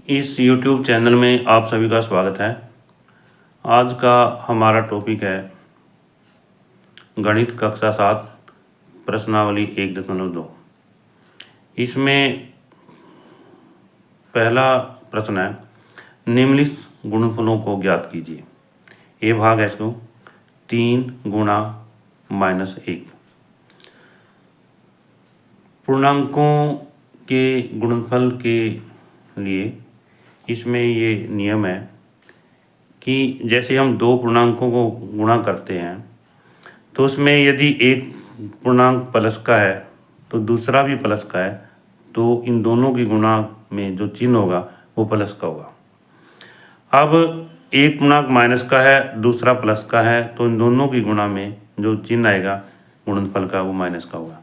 इस YouTube channel में आप सभी का स्वागत है। आज का हमारा टॉपिक है गणित कक्षा 7 प्रश्नावली 1.2। इसमें पहला प्रश्न है, निम्नलिखित गुणनफलों को ज्ञात कीजिए। ए भाग है इसको 3 गुणा -1। पूर्णांकों के गुणनफल के लिए इसमें ये नियम है कि जैसे हम दो पूर्णांकों को गुणा करते हैं तो उसमें यदि एक पूर्णांक प्लस का है तो दूसरा भी प्लस का है, तो इन दोनों की गुणा में जो चिन्ह होगा वो प्लस का होगा। अब एक पूर्णांक माइनस का है, दूसरा प्लस का है, तो इन दोनों की गुणा में जो चिन्ह आएगा गुणनफल का वो माइनस का होगा।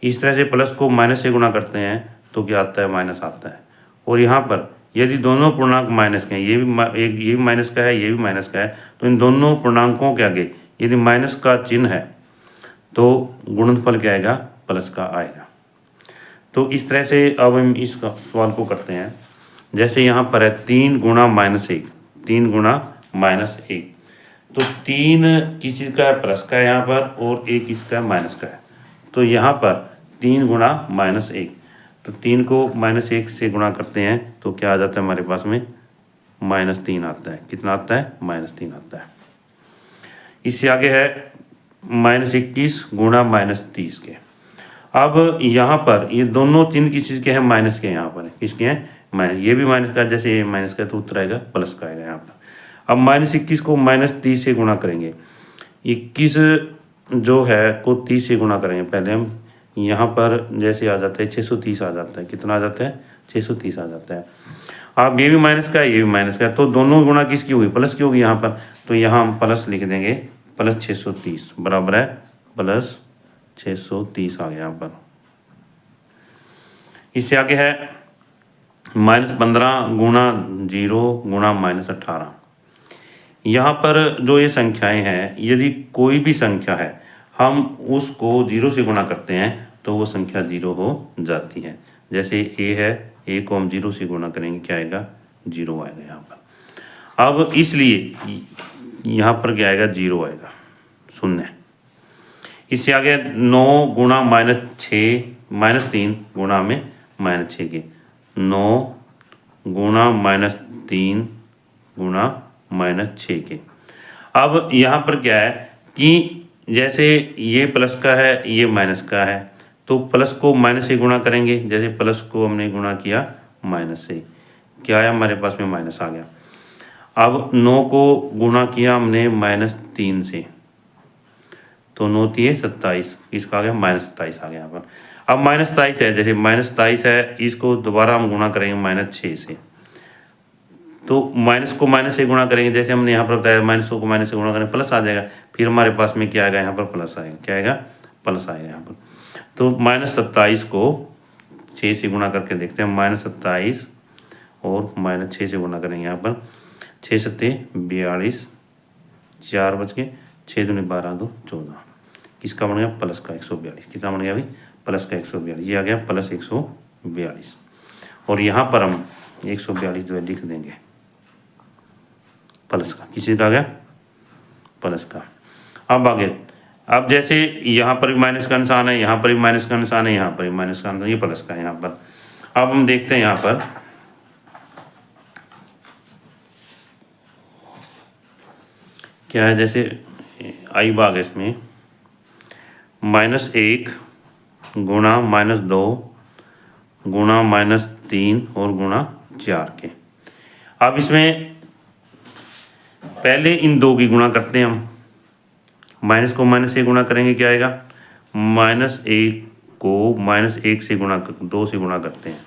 इस तरह से प्लस को माइनस से गुणा करते हैं तो क्या आता है, माइनस आता है। और यहाँ पर यदि दोनों पूर्णांक माइनस के हैं, ये भी माइनस का है, ये भी माइनस का है, तो इन दोनों पूर्णांकों के आगे यदि माइनस का चिन्ह है तो गुणनफल क्या आएगा, प्लस का आएगा। तो इस तरह से अब हम इस सवाल को करते हैं। जैसे यहाँ पर है 3 गुणा -1, 3 गुणा -1, तो 3 किस चीज़ का है, प्लस का है यहाँ पर, और 1 किसका है, माइनस का है। तो यहाँ पर 3 गुणा -1, तो 3 को -1 से गुणा करते हैं तो क्या आ जाता है हमारे पास में, -3 आता है। कितना आता है, -3 आता है। इससे आगे है -21 गुणा -30 के। अब यहाँ पर ये दोनों 3 किस चीज़ के हैं, माइनस के। यहाँ पर किसके हैं, माइनस। ये भी माइनस का, जैसे ये माइनस का तो उत्तर आएगा प्लस का आएगा यहाँ पर। अब -21 को -30 से गुणा करेंगे। 21 जो है को 30 से गुणा करेंगे। पहले हम यहाँ पर जैसे आ जाता है 630 आ जाता है। कितना आ जाता है, 630 आ जाता है। अब ये भी माइनस का है, ये भी माइनस का है, तो दोनों गुणा किसकी होगी, प्लस की होगी यहाँ पर। तो यहाँ हम प्लस लिख देंगे, प्लस 630 बराबर है प्लस 630 आ गया यहाँ पर। इससे आगे है -15 गुणा 0 गुणा -18। यहाँ पर जो ये संख्याएं हैं, यदि कोई भी संख्या है हम उसको 0 से गुणा करते हैं तो वो संख्या 0 हो जाती है। जैसे ए है, ए को हम 0 से गुणा करेंगे, क्या आएगा, 0 आएगा यहाँ पर। अब इसलिए यहाँ पर क्या आएगा, 0 आएगा, शून्य। इससे आगे 9 गुणा -3 गुणा में -6 के, 9 गुणा -3 गुणा -6 के। अब यहाँ पर क्या है कि जैसे ये प्लस का है, ये माइनस का है, तो प्लस को माइनस से गुणा करेंगे। जैसे प्लस को हमने गुणा किया माइनस से, क्या आया हमारे पास में, माइनस आ गया। अब 9 को गुणा किया हमने -3 से, तो 9 3 27, इसका आ गया -27 आ गया यहाँ पर। अब -27 है, जैसे -27 है, इसको दोबारा हम गुणा करेंगे -6 से, तो माइनस को माइनस से गुणा करेंगे। जैसे हमने यहाँ पर बताया माइनस को माइनस से गुणा करेंगे, प्लस आ जाएगा। फिर हमारे पास में क्या आएगा, यहाँ पर प्लस आएगा, क्या आएगा, प्लस आएगा यहाँ पर। तो -27 को 6 से गुणा करके देखते हैं। -27 और -6 से गुणा करेंगे यहाँ पर। 6 सत्ते 42, 4 बच के 6 दूनी 12 2 14, किसका बन गया, प्लस का 142। कितना बन गया भाई, प्लस का 142। ये आ गया प्लस 142। और यहाँ पर हम 142 जो है लिख देंगे प्लस का, किसी का आ गया, प्लस का। अब आगे, अब जैसे यहाँ पर भी माइनस का निशान है, यहाँ पर भी माइनस का निशान है, यहाँ पर भी माइनस का निशान, ये प्लस का है यहाँ पर। अब हम देखते हैं यहाँ पर क्या है। जैसे आई भाग है इसमें -1 गुणा -2 गुणा -3 और गुणा 4 के। अब इसमें पहले इन दो की गुणा करते हैं हम। माइनस को माइनस से गुणा करेंगे, क्या आएगा, -1 को -1 से गुणा 2 से गुणा करते हैं,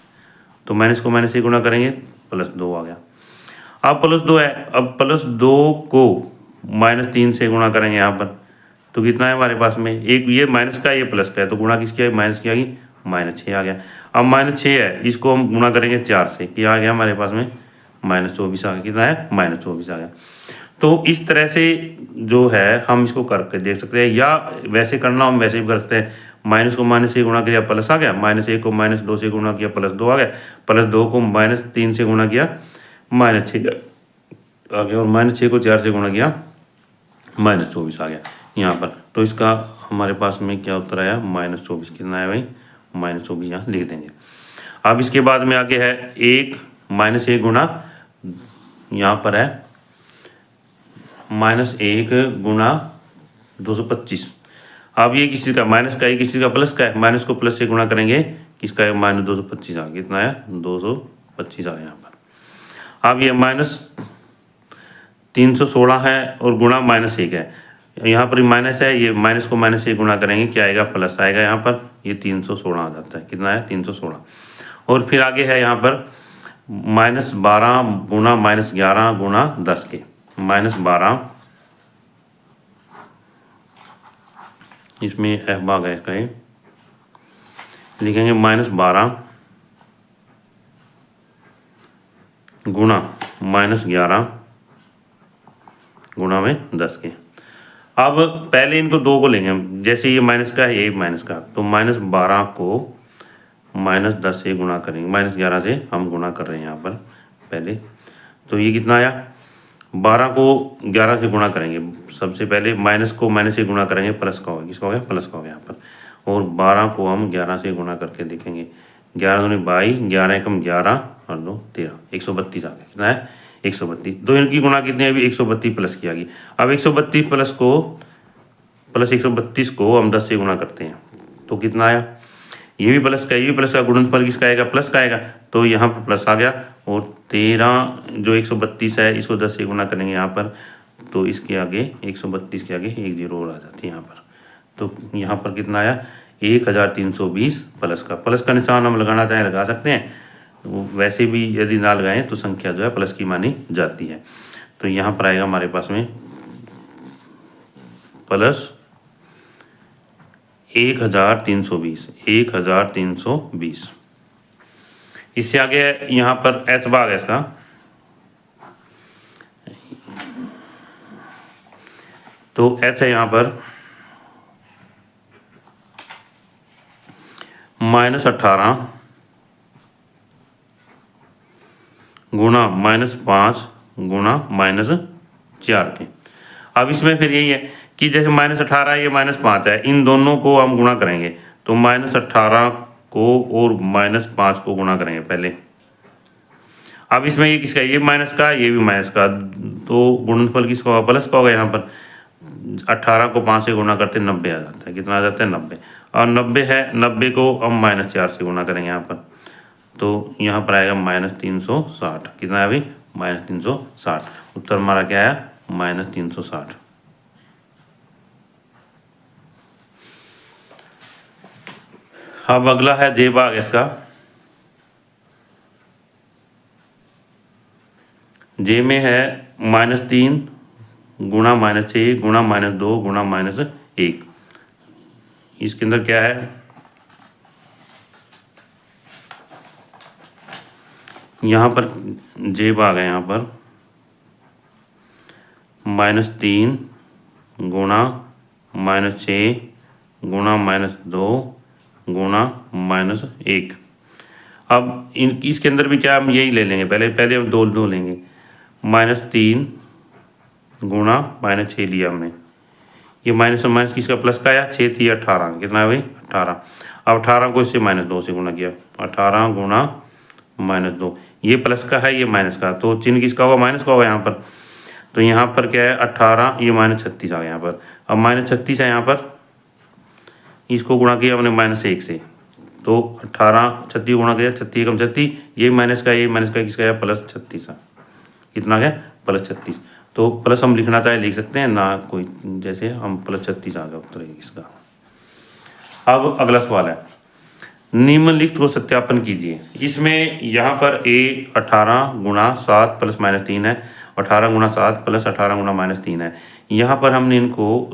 तो माइनस को माइनस से गुणा करेंगे, +2 आ गया। अब +2 है, अब +2 को -3 से गुणा करेंगे यहाँ पर, तो कितना है हमारे पास में, एक ये माइनस का, ये प्लस का है, तो गुणा किसकी है, माइनस की आ गई, -6 आ गया। अब -6 है, इसको हम गुणा करेंगे 4 से, क्या आ गया हमारे पास में, -24 आ गया। कितना है, -24 आ गया। तो इस तरह से जो है हम इसको करके देख सकते हैं, या वैसे करना हम वैसे भी कर सकते हैं। माइनस को माइनस से गुणा किया प्लस आ गया, -1 को -2 से गुणा किया +2 आ गया, +2 को -3 से गुणा किया -6 आ गया, और -6 को 4 से गुणा किया -24 आ गया यहाँ पर। तो इसका हमारे पास में क्या उत्तर आया, -24। कितना है भाई, -24 यहाँ लिख देंगे। अब इसके बाद में आगे है 1 -1 गुणा, यहाँ पर है -1 गुणा 225। अब ये किसी का माइनस का है, किसी का प्लस का है, माइनस को प्लस से गुणा करेंगे, किसका है -225 आ गया। कितना है, 225 आ गया यहाँ पर। अब ये -316 है और गुणा -1 है, यहाँ पर माइनस है, ये माइनस को माइनस से गुणा करेंगे, क्या आएगा, प्लस आएगा यहाँ पर, ये 316 आ जाता है। कितना है, 316। और फिर आगे है यहाँ पर -12 गुणा -11 गुणा 10 के, -12, इसमें f भाग है इसका, ये लिखेंगे -12 गुणा -11 गुणा में 10 के। अब पहले इनको दो को लेंगे हम, जैसे ये माइनस का है, ये माइनस का, तो -12 को -10 से गुणा करेंगे, -11 से हम गुणा कर रहे हैं यहाँ पर पहले। तो ये कितना आया, 12 को 11 से गुणा करेंगे, सबसे पहले माइनस को माइनस से गुणा करेंगे, प्लस का होगा, किसका हो गया, प्लस का हो गया यहाँ पर। और 12 को हम 11 से गुणा करके देखेंगे, 11 दूनी 22, 11 एकम 11 और 2 13, 132 आ गया। कितना है, 132। दो इनकी गुणा कितनी है, अभी 132 प्लस की आ गई। अब 132 प्लस 132 को हम 10 से गुणा करते हैं, तो कितना आया, ये भी प्लस का, ये भी प्लस का, गुणनफल किसका आएगा, प्लस का आएगा, तो यहाँ पर प्लस आ गया। और 13 जो 132 है, इसको 10 से गुणा करेंगे यहाँ पर, तो इसके आगे 132 के आगे 1 0 और आ जाती है यहाँ पर। तो यहाँ पर कितना आया, 1320 प्लस का निशान हम लगाना चाहें लगा सकते हैं, वैसे भी यदि ना लगाएं तो संख्या जो है प्लस की मानी जाती है। तो यहाँ पर आएगा हमारे पास में प्लस 1320। इससे आगे यहाँ पर h भाग है इसका, तो h है यहाँ पर -18 गुणा -5 गुणा -4 के। अब इसमें फिर यही है कि जैसे -18 ये -5 है, इन दोनों को हम गुणा करेंगे, तो -18 को और -5 को गुणा करेंगे पहले। अब इसमें ये किसका, ये माइनस का, ये भी माइनस का, तो गुणनफल किसका होगा, प्लस का होगा। यहाँ पर 18 को 5 से गुणा करते 90 आ जाता है। कितना आ जाता है, 90। और 90 है, 90 को हम -4 से गुणा करेंगे यहाँ पर, तो यहाँ पर आएगा -360। कितना है अभी, -360। उत्तर हमारा क्या आया, -360। अब अगला है जे भाग इसका, जे में है -3 गुणा -6 गुणा -2 गुणा -1। इसके अंदर क्या है, यहाँ पर जे भाग है, यहाँ पर -3 गुणा -6 गुणा -2 गुणा -1। अब इसके अंदर भी क्या, हम यही ले लेंगे, पहले हम दो लेंगे। -3 गुणा -6 लिया हमने, ये माइनस और माइनस किसका, प्लस का आया, 6 थी 18। कितना है भाई, 18। अब 18 को इससे -2 से गुणा किया, 18 गुणा -2, ये प्लस का है, ये माइनस का, तो चिन्ह किसका होगा, माइनस का होगा यहाँ पर। तो यहाँ पर क्या है, 18, ये -36 आ गया यहाँ पर। अब -36 है यहाँ पर, इसको गुणा किया हमने -1 से, तो 18 36 गुणा किया, 36 कम 36, ये माइनस का, ये माइनस का, किसका है, +36। कितना आ गया, +36। तो प्लस हम लिखना चाहे लिख सकते हैं ना, कोई जैसे हम +36 आ गया उत्तर इसका। अब अगला सवाल है, निम्नलिखित को सत्यापन कीजिए। इसमें यहाँ पर a 18 गुणा 7 + -3 है, 18 गुणा 7 + 18 गुणा -3 है। यहाँ पर हमने इनको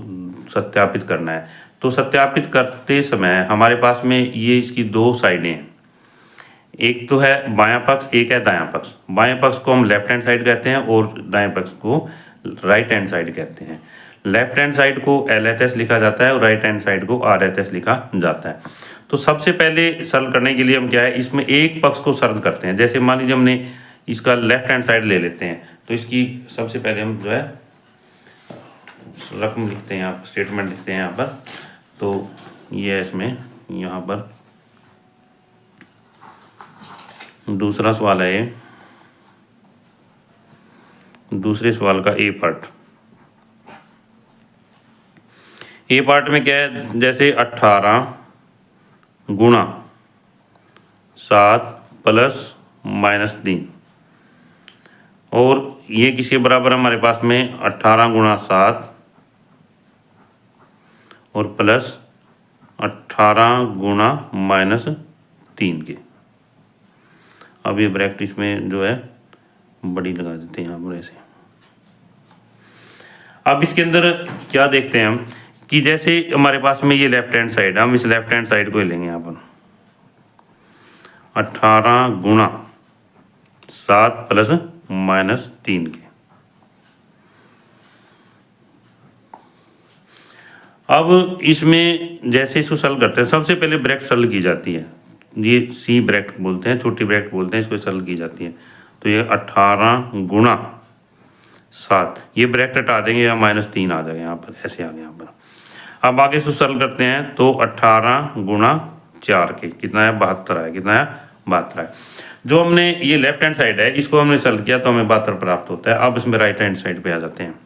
सत्यापित करना है। तो सत्यापित करते समय हमारे पास में ये इसकी दो साइडें हैं, एक तो है बायां पक्ष, एक है दायां पक्ष। बाएं पक्ष को हम लेफ्ट हैंड साइड कहते हैं और दाएं पक्ष को राइट हैंड साइड कहते हैं। लेफ्ट हैंड साइड को LHS लिखा जाता है और राइट हैंड साइड को RHS लिखा जाता है। तो सबसे पहले सरल करने के लिए हम क्या है, इसमें एक पक्ष को सरल करते हैं। जैसे मान लीजिए हमने इसका लेफ्ट हैंड साइड ले लेते हैं, तो इसकी सबसे पहले हम जो है रकम लिखते हैं, यहाँ पर स्टेटमेंट लिखते हैं यहाँ पर। तो ये है इसमें यहाँ पर दूसरा सवाल है ये, दूसरे सवाल का ए पार्ट। ए पार्ट में क्या है, जैसे 18 गुणा 7 प्लस -3, और ये किसके बराबर है हमारे पास में, 18 गुणा 7 और प्लस 18 गुणा -3 के। अब ये ब्रैकेट इसमें जो है बड़ी लगा देते हैं यहाँ पर ऐसे। अब इसके अंदर क्या देखते हैं हम कि जैसे हमारे पास में ये लेफ्ट हैंड साइड, हम इस लेफ्ट हैंड साइड को ही लेंगे यहाँ पर 18 गुणा 7 प्लस -3 के। अब इसमें जैसे इसको सरल करते हैं, सबसे पहले ब्रैकेट सरल की जाती है, ये सी ब्रैकेट बोलते हैं, छोटी ब्रैकेट बोलते हैं, इसको सरल की जाती है। तो ये 18 गुणा 7, ये ब्रैकेट हटा देंगे या -3 आ जाएगा यहाँ पर, ऐसे आ गया यहाँ पर। अब आगे इसको सरल करते हैं, तो 18 गुणा 4 के कितना है, 72 है। कितना है, 72 है। जो हमने ये लेफ्ट हैंड साइड है इसको हमने सरल किया तो हमें 72 प्राप्त होता है। अब इसमें राइट हैंड साइड पे आ जाते हैं।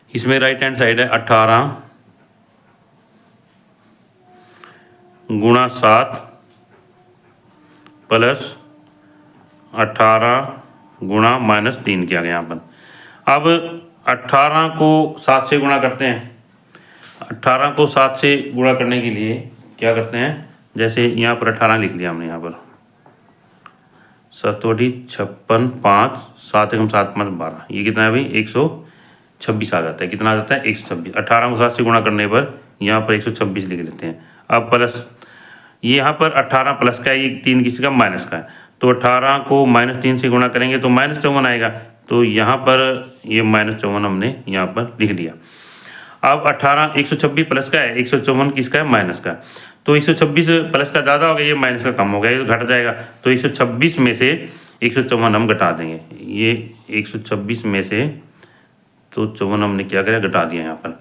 इसमें राइट हैंड साइड है 18 गुणा 7 प्लस 18 गुणा -3 किया गया यहाँ पर। अब 18 को 7 से गुणा करते हैं। 18 को 7 से गुणा करने के लिए क्या करते हैं, जैसे यहाँ पर 18 लिख लिया हमने यहाँ पर, 7 56 5 7 एकम 7 5 12, ये कितना है भाई, 126 आ जाता है। कितना आ जाता है, 126। 18 को 7 से गुणा करने पर यहाँ पर 126 लिख लेते हैं। अब प्लस ये यहाँ पर 18 प्लस का है, ये 3 किसी का माइनस का है, तो 18 को -3 से गुणा करेंगे तो -54 आएगा। तो यहाँ पर ये -54 हमने यहाँ पर लिख लिया। अब 18 126 प्लस का है, 154 किसका है, माइनस का। तो 126 प्लस का ज़्यादा हो गया, ये माइनस का कम हो गया, ये तो घट जाएगा। तो 126 में से 154 हम घटा देंगे। ये 126 में से तो 54 हमने क्या करा, घटा दिया यहाँ पर।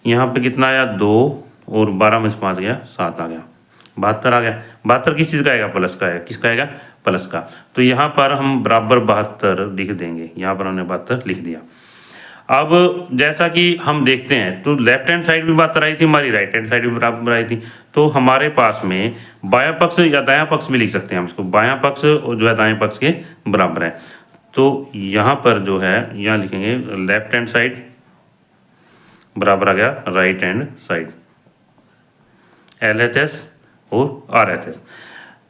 यहाँ पे कितना आया, 2, और 12 में से 5 गया, 7 आ गया, 72 आ गया। 72 किस चीज़ का आएगा, प्लस का है। किसका आएगा, प्लस का। तो यहाँ पर हम बराबर 72 लिख देंगे। यहाँ पर हमने 72 लिख दिया। अब जैसा कि हम देखते हैं तो लेफ्ट हैंड साइड भी 72 आई थी हमारी, राइट हैंड साइड भी बराबर आई थी। तो हमारे पास में बायां पक्ष या दायां पक्ष भी लिख सकते हैं हम इसको, बायां पक्ष और जो है दाएं पक्ष के बराबर है। तो यहाँ पर जो है यहाँ लिखेंगे लेफ्ट हैंड साइड बराबर आ गया राइट हैंड साइड, LHS और RHS।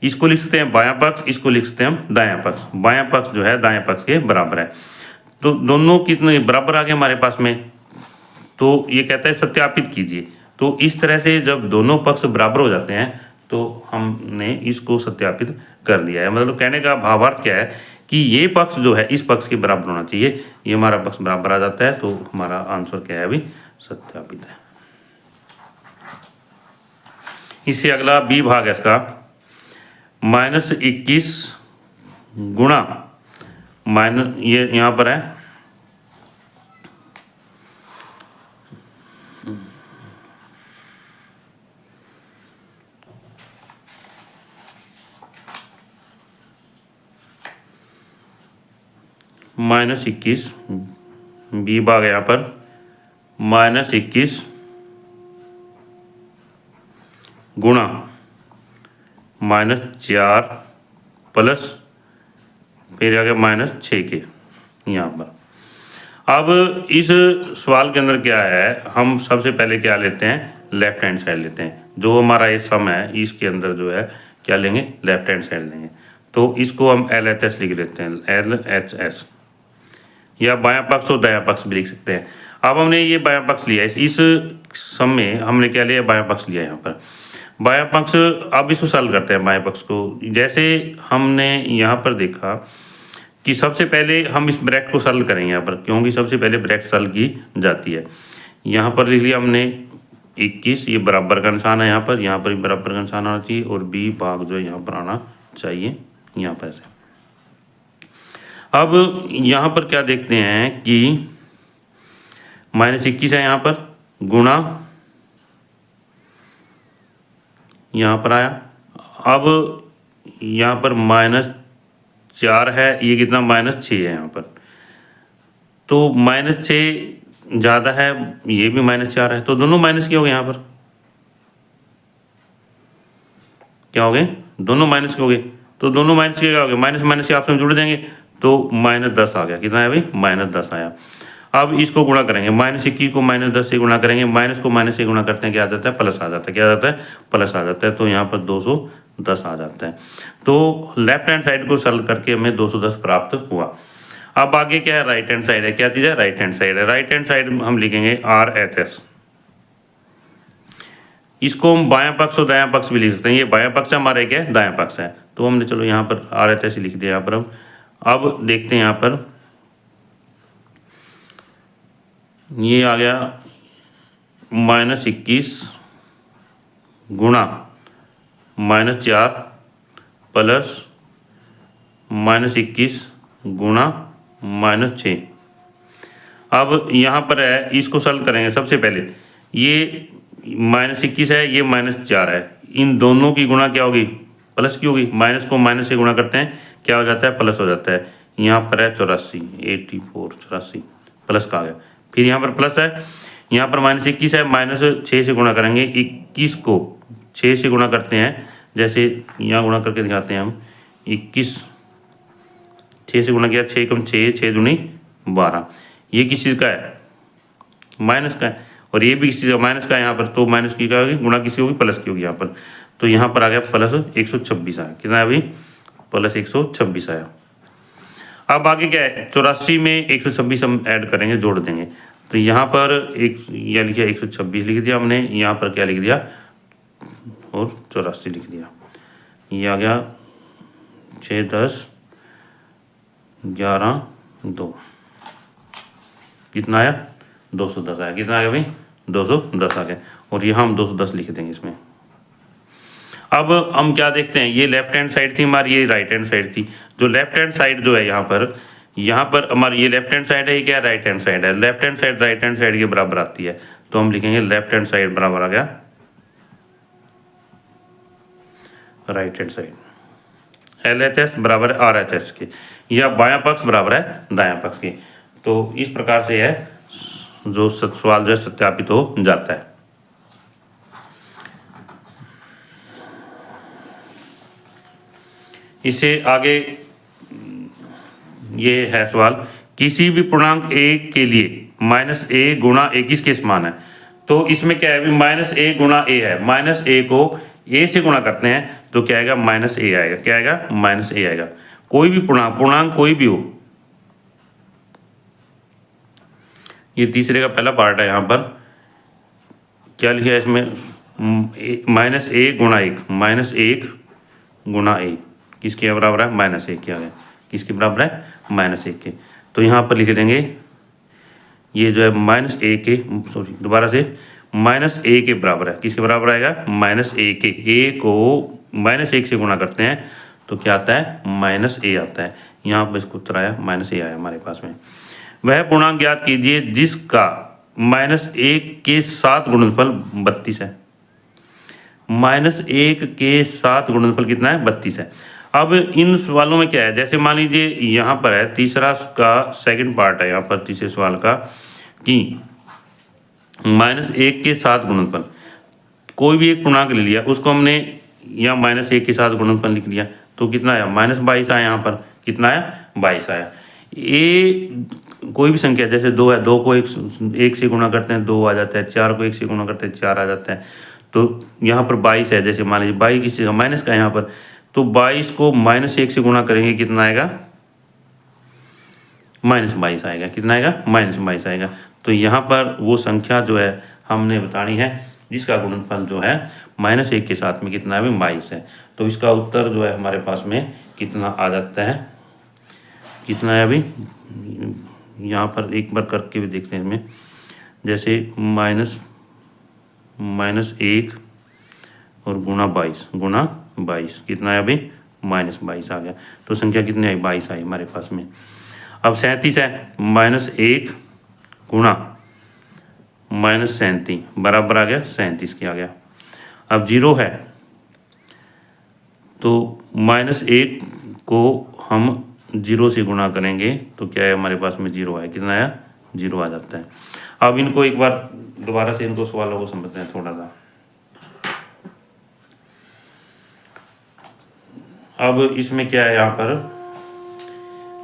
इसको लिख सकते हैं बायां पक्ष, इसको लिख सकते हैं हम दायां पक्ष। बायां पक्ष जो है दाएं पक्ष के बराबर है। तो दोनों कितने बराबर आ गए हमारे पास में। तो ये कहता है सत्यापित कीजिए। तो इस तरह से जब दोनों पक्ष बराबर हो जाते हैं तो हमने इसको सत्यापित कर दिया है। मतलब कहने का भावार्थ क्या है कि ये पक्ष जो है इस पक्ष के बराबर होना चाहिए, ये हमारा पक्ष बराबर आ जाता है, तो हमारा आंसर क्या है अभी, सत्यापित है। इससे अगला बी भाग है इसका, -21 गुणा माइनस, ये यहाँ पर है -21, बी भाग यहाँ पर -21 गुणा -4 प्लस फिर आ गया -6 के यहाँ पर। अब इस सवाल के अंदर क्या है, हम सबसे पहले क्या लेते हैं, लेफ्ट हैंड साइड लेते हैं। जो हमारा ये सम है इसके अंदर जो है क्या लेंगे, लेफ्ट हैंड साइड लेंगे। तो इसको हम LHS लिख लेते हैं, LHS, या बायां पक्ष और दायां पक्ष भी लिख सकते हैं। अब हमने ये बायां पक्ष लिया, इस सम में हमने क्या लिया, बायां पक्ष लिया यहाँ पर। बायां पक्ष, अब इसको सरल करते हैं बाएं पक्ष को। जैसे हमने यहाँ पर देखा कि सबसे पहले हम इस ब्रैकेट को सरल करेंगे यहाँ पर, क्योंकि सबसे पहले ब्रैकेट सरल की जाती है। यहाँ पर लिख लिया हमने 21, ये बराबर का निशान है यहाँ पर भी बराबर का निशान आना चाहिए और b भाग जो है यहाँ पर आना चाहिए यहाँ पर से। अब यहाँ पर क्या देखते हैं कि -21 है यहाँ पर, गुणा यहाँ पर आया। अब यहाँ पर -4 है, ये कितना -6 है यहाँ पर, तो -6 ज़्यादा है, ये भी -4 है, तो दोनों माइनस क्या हो गए यहाँ पर, क्या हो गए, दोनों माइनस के हो गए। तो दोनों माइनस के क्या हो गए, माइनस माइनस के आपस में जुड़ जाएंगे, तो -10 आ गया। कितना है भाई, -10 आया। अब इसको गुणा करेंगे, -21 को -10 से गुणा करेंगे, माइनस को माइनस से गुणा करते हैं, क्या आ जाता है, प्लस आ जाता है, क्या आ जाता है, प्लस आ जाता है। तो यहाँ पर 210 आ जाता है। तो लेफ्ट हैंड साइड को सरल करके हमें 210 प्राप्त हुआ। अब आगे क्या है, राइट हैंड साइड है, क्या चीज़ है, राइट हैंड साइड है। राइट हैंड साइड हम लिखेंगे RHS। इसको हम बायां पक्ष और दायां पक्ष भी लिख सकते हैं। ये बायां पक्ष हमारा क्या है, दायां पक्ष है, तो हमने चलो यहाँ पर RHS लिख दिया यहाँ पर। अब देखते हैं यहाँ पर, ये आ गया -21 गुणा -4 प्लस -21 गुणा -6। अब यहाँ पर है, इसको सरल करेंगे। सबसे पहले ये -21 है, ये -4 है, इन दोनों की गुणा क्या होगी, प्लस की होगी। माइनस को माइनस से गुणा करते हैं, क्या हो जाता है, प्लस हो जाता है। यहाँ पर है 84 प्लस का आ गया। फिर यहाँ पर प्लस है, यहाँ पर -21 है, -6 से गुणा करेंगे। 21 को 6 से गुणा करते हैं, जैसे यहाँ गुणा करके दिखाते हैं हम। 21 6 से गुणा किया, 6 कम 6, 6 दूनी 12। ये किस चीज़ का है, माइनस का है, और ये भी किस चीज़ का, माइनस का है यहाँ पर। तो माइनस की क्या होगी, गुणा किसी होगी, प्लस की होगी यहाँ पर। तो यहाँ पर आ गया प्लस 126 आया। कितना है अभी, प्लस 126 आया। अब आगे क्या है, 84 में 126 हम ऐड करेंगे, जोड़ देंगे। तो यहाँ पर एक यह लिखा 126 लिख दिया हमने, यहाँ पर क्या लिख दिया, और 84 लिख दिया। ये आ गया 6 10 11 2, कितना आया, 210 आया। कितना आ गया भाई, 210 आ गया। और यहाँ हम 210 लिख देंगे इसमें। अब हम क्या देखते हैं, ये लेफ्ट हैंड साइड थी हमारी, ये राइट हैंड साइड थी। जो लेफ्ट हैंड साइड जो है यहाँ पर हमारी ये लेफ्ट हैंड साइड है, ये क्या राइट हैंड साइड है। Left hand side right hand side के बराबर आती है, तो हम लिखेंगे लेफ्ट हैंड साइड बराबर आ गया राइट हैंड साइड। LHS बराबर है RHS के, या बायां पक्ष बराबर है दायां पक्ष के। तो इस प्रकार से है जो सवाल जो है सत्यापित हो जाता है। इससे आगे ये है सवाल, किसी भी पूर्णांक a के लिए -a गुणा a किसके समान है। तो इसमें क्या है, अभी -a गुणा a है, -a को a से गुणा करते हैं तो क्या आएगा, -a आएगा। क्या आएगा, -a आएगा। कोई भी पूर्णांक कोई भी हो, ये तीसरे का पहला पार्ट है। यहाँ पर क्या लिखा है इसमें, -a गुणा 1, -1 गुणा a किसके बराबर है, -1 के आ गया। किसके बराबर है, -1 के। तो यहाँ पर लिख देंगे, ये जो है -a के, सॉरी दोबारा से, -a के बराबर है। किसके बराबर आएगा, -a के। a को -1 से गुणा करते हैं तो क्या आता है, -a आता है। यहाँ पर इसको उत्तर आया -a आया हमारे पास में। वह पूर्णांक ज्ञात कीजिए जिसका -1 के साथ गुणनफल 32 है। -1 के साथ गुणनफल कितना है, 32 है। अब इन सवालों में क्या है, जैसे मान लीजिए यहाँ पर है तीसरा का सेकंड पार्ट है यहाँ पर तीसरे सवाल का, कि -1 के साथ गुणनफल, कोई भी एक पूर्णांक ले लिया, उसको हमने यहाँ -1 के साथ गुणनफल लिख लिया, तो कितना आया, -22 आया। यहाँ पर कितना आया, 22 आया। ये कोई भी संख्या, जैसे 2 है, 2 को 1 से गुणा करते हैं 2 आ जाता है, 4 को 1 से गुणा करते हैं 4 आ जाता है। तो यहाँ पर 22 है, जैसे मान लीजिए 22 किसी का माइनस का है यहाँ पर, तो 22 को -1 से गुणा करेंगे, कितना आएगा, -22 आएगा। कितना आएगा, -22 आएगा। तो यहाँ पर वो संख्या जो है हमने बतानी है जिसका गुणनफल जो है -1 के साथ में कितना है, 22 है। तो इसका उत्तर जो है हमारे पास में कितना आ जाता है, कितना है अभी, यहाँ पर एक बार करके भी देखते हैं इसमें, जैसे -1 और गुणा 22 कितना है अभी, -22 आ गया। तो संख्या कितनी आई, 22 आई हमारे पास में। अब 37 है, -1 गुणा -37 बराबर आ गया 37 के आ गया। अब 0 है तो -1 को हम 0 से गुणा करेंगे तो क्या है हमारे पास में 0 है, कितना आया, 0 आ जाता है। अब इनको एक बार दोबारा से इनको सवालों को समझते हैं थोड़ा सा। अब इसमें क्या है, यहाँ पर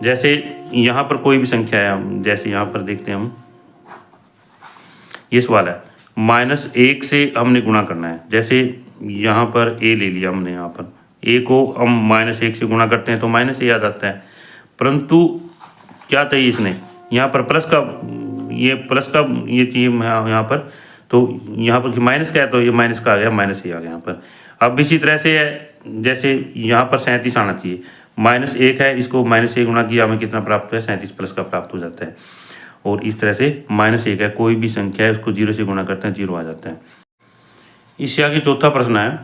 जैसे यहाँ पर कोई भी संख्या है, जैसे यहाँ पर देखते हैं हम, ये सवाल है -1 से हमने गुणा करना है। जैसे यहाँ पर a ले लिया हमने, यहाँ पर a को हम -1 से गुणा करते हैं तो -a आ जाता है, परंतु क्या चाहिए इसने, यहाँ पर प्लस का ये चाहिए यहाँ पर, तो यहाँ पर माइनस का है तो ये माइनस का आ गया, -a आ गया यहाँ पर। अब इसी तरह से है, जैसे यहाँ पर 37 आना चाहिए, -1 है, इसको -1 गुणा किया हमें कितना प्राप्त है, 37 प्लस का प्राप्त हो जाता है। और इस तरह से -1 है, कोई भी संख्या है उसको 0 से गुणा करते हैं 0 आ जाता है। इससे आगे चौथा प्रश्न है,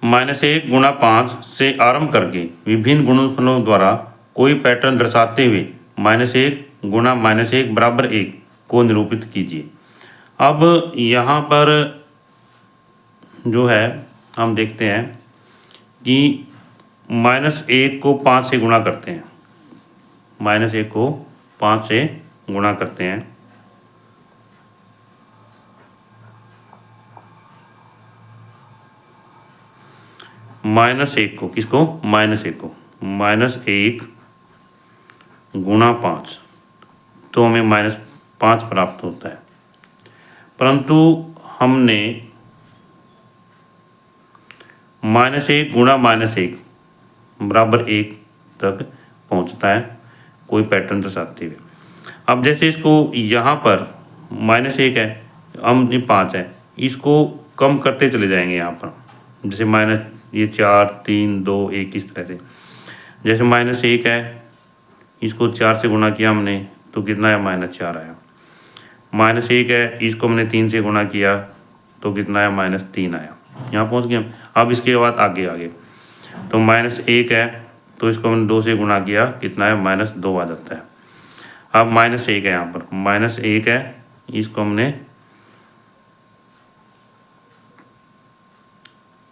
-1 गुणा 5 से आरंभ करके विभिन्न गुणनफलों द्वारा कोई पैटर्न दर्शाते हुए -1 गुणा -1 बराबर 1 को निरूपित कीजिए। अब यहाँ पर जो है हम देखते हैं कि -1 को 5 से गुणा करते हैं, -1 को 5 से गुणा करते हैं, -1 को, किसको, -1 को, -1 गुणा 5 तो हमें -5 प्राप्त होता है, परंतु हमने -1 गुणा -1 बराबर 1 तक पहुंचता है कोई पैटर्न दर्शाते हुए। अब जैसे इसको यहाँ पर -1 है, हम 5 है, इसको कम करते चले जाएंगे यहाँ पर, जैसे ये 4 3 2 1 इस तरह से। जैसे -1 है, इसको 4 से गुणा किया हमने तो कितना है, -4 आया। -1 है, इसको हमने 3 से गुणा किया तो कितना है, -3 आया। यहाँ पहुँच गए हम। अब इसके बाद आगे तो -1 है तो इसको हमने 2 से गुणा किया, कितना है, -2 आ जाता है। अब -1 है, यहाँ पर -1 है, इसको हमने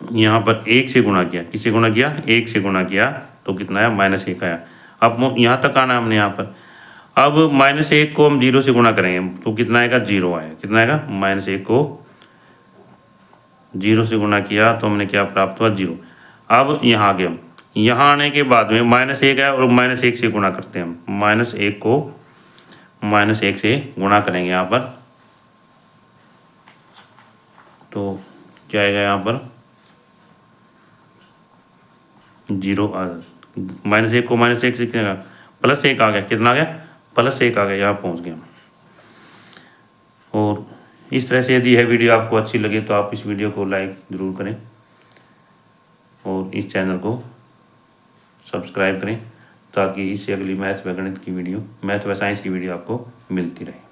यहाँ पर 1 से गुणा किया, किससे गुणा किया, 1 से गुणा किया तो कितना है, -1 आया। अब यहाँ तक आना हमने यहाँ पर। अब -1 को हम 0 से गुणा करेंगे तो कितना आएगा, 0 आएगा। कितना आएगा, -1 को 0 से गुणा किया तो हमने क्या प्राप्त हुआ, 0। अब यहाँ आ गए हम, यहाँ आने के बाद में -1 है और -1 से गुणा करते हैं हम, -1 को -1 से गुणा करेंगे यहाँ पर तो क्या आएगा, यहाँ पर 0 -1 को -1 से कितना, +1 आ गया, कितना आ गया, +1 आ गया, यहाँ पहुँच गया। और इस तरह से यदि यह वीडियो आपको अच्छी लगे तो आप इस वीडियो को लाइक ज़रूर करें और इस चैनल को सब्सक्राइब करें, ताकि इससे अगली मैथ व गणित की वीडियो, मैथ व साइंस की वीडियो आपको मिलती रहे।